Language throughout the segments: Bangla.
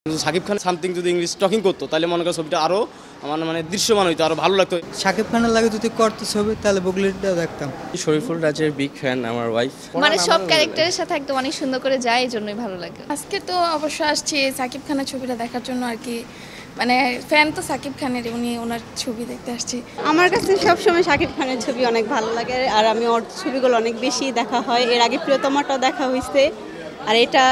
শাকিব খান সামথিং যদি ইংলিশ টকিং করতো তাহলে মনে করেন ছবিটা আরও আমার মানে দৃশ্যমান হইতো, আরও ভালো লাগতো। শাকিব খানের লাগে যদি করতো ছবি তাহলে বুকলিটা দেখতাম। শরীফুল রাজের বিগ ফ্যান আমার ওয়াইফ। মানে সব ক্যারেক্টারের সাথে একদম অনেক সুন্দর করে যায়, এই জন্যই ভালো লাগে। আজকে তো অবশ্য আসছি সাকিব খানের ছবিটা দেখার জন্য আর কি, মানে ফ্যান তো সাকিব খানের, ওনার ছবি দেখতে আসছি। আমার কাছে সবসময় শাকিব খানের ছবি অনেক ভালো লাগে, আর আমি ওর ছবিগুলো অনেক বেশি দেখা হয়। এর আগে প্রিয়তমাটাও দেখা হয়েছে, আর এটা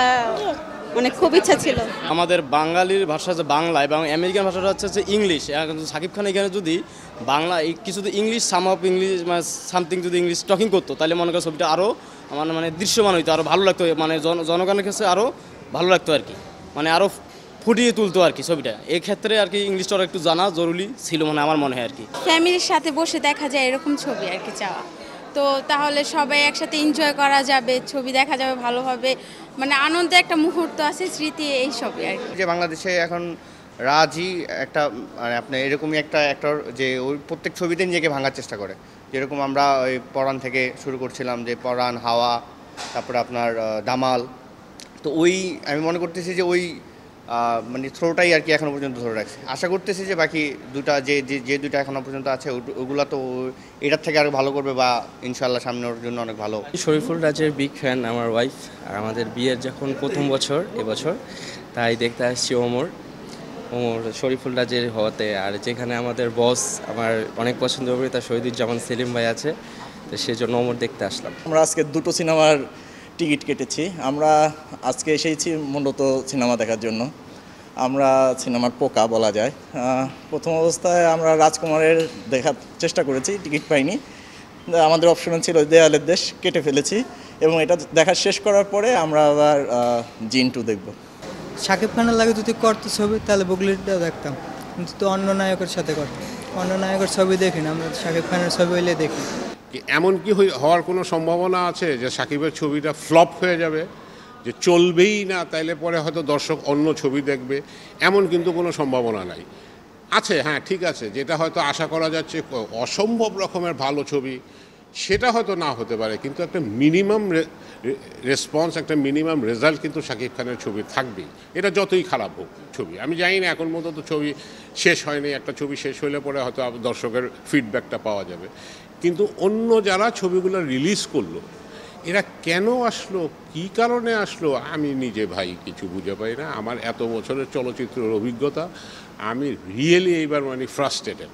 মানে খুব ইচ্ছা ছিল। আমাদের বাঙালির ভাষা হচ্ছে বাংলা এবং আমেরিকান ভাষাটা হচ্ছে ইংলিশ। কিন্তু শাকিব খান এখানে যদি বাংলা কিছু ইংলিশ ইংলিশ মানে সামথিং যদি ইংলিশ টকিং করতো তাহলে মনে করেন ছবিটা আরও আমার মানে দৃশ্যমান হইতো, আরও ভালো লাগতো, মানে জনগণের কাছে আরও ভালো লাগতো আর কি, মানে আরও ফুটিয়ে তুলতো আর কি ছবিটা। এই ক্ষেত্রে আর কি ইংলিশটা একটু জানা জরুরি ছিল মানে আমার মনে হয় আর কি। ফ্যামিলির সাথে বসে দেখা যায় এরকম ছবি আর কি চাওয়া, তো তাহলে সবাই একসাথে এনজয় করা যাবে, ছবি দেখা যাবে ভালোভাবে, মানে আনন্দের একটা মুহূর্ত আছে, স্মৃতি, এই সবই আর কি। যে বাংলাদেশে এখন রাজই একটা মানে আপনার এরকমই একটা অ্যাক্টর যে ওই প্রত্যেক ছবিতে নিজেকে ভাঙার চেষ্টা করে। যেরকম আমরা ওই পরাণ থেকে শুরু করছিলাম, যে পরাণ, হাওয়া, তারপরে আপনার দামাল, তো ওই আমি মনে করতেছি যে ওই মানে থ্রোটাই আর কি এখনও পর্যন্ত ধরে রাখছে। আশা করতেছি যে বাকি দুটা যে দুটা এখনও পর্যন্ত আছে ওগুলো তো এটার থেকে আরও ভালো করবে, বা ইনশাল্লাহ সামনের জন্য অনেক ভালো। শরীফুল রাজের বিগ ফ্যান আমার ওয়াইফ। আর আমাদের বিয়ের যখন প্রথম বছর এবছর, তাই দেখতে আসছি ওমর শরীফুল রাজের হওয়াতে। আর যেখানে আমাদের বস আমার অনেক পছন্দ অভিনেতা শহীদুজ্জামান সেলিম ভাই আছে, তো সেজন্য ওমর দেখতে আসলাম। আমরা আজকে দুটো সিনেমার টিকিট কেটেছি। আমরা আজকে এসেছি মূলত সিনেমা দেখার জন্য। আমরা সিনেমার পোকা বলা যায়। প্রথম অবস্থায় আমরা রাজকুমারের দেখার চেষ্টা করেছি, টিকিট পাইনি। আমাদের অপশন ছিল দেয়ালের দেশ, কেটে ফেলেছি, এবং এটা দেখা শেষ করার পরে আমরা আবার জিন 2 দেখব। শাকিব খানের লাগে যদি করতো ছবি তাহলে বুকলিটা দেখতাম, কিন্তু তো অন্য নায়কের সাথে করতো। অন্য নায়কের ছবি দেখি না, আমরা শাকিব খানের ছবি হইলে দেখি। এমন কি হওয়ার কোনো সম্ভাবনা আছে যে সাকিবের ছবিটা ফ্লপ হয়ে যাবে, যে চলবেই না, তাইলে পরে হয়তো দর্শক অন্য ছবি দেখবে, এমন কিন্তু কোনো সম্ভাবনা নাই। আছে, হ্যাঁ ঠিক আছে, যেটা হয়তো আশা করা যাচ্ছে অসম্ভব রকমের ভালো ছবি, সেটা হয়তো না হতে পারে, কিন্তু একটা মিনিমাম রেসপন্স, একটা মিনিমাম রেজাল্ট কিন্তু শাকিব খানের ছবি থাকবেই, এটা যতই খারাপ হোক ছবি। আমি জানি না এখন মতো তো ছবি শেষ হয়নি, একটা ছবি শেষ হইলে পরে হয়তো দর্শকের ফিডব্যাকটা পাওয়া যাবে, কিন্তু অন্য যারা ছবিগুলো রিলিজ করলো এরা কেন আসলো, কী কারণে আসলো, আমি নিজে ভাই কিছু বুঝে পাই না। আমার এত বছরের চলচ্চিত্রের অভিজ্ঞতা, আমি রিয়েলি এইবার মানে ফ্রাস্ট্রেটেড।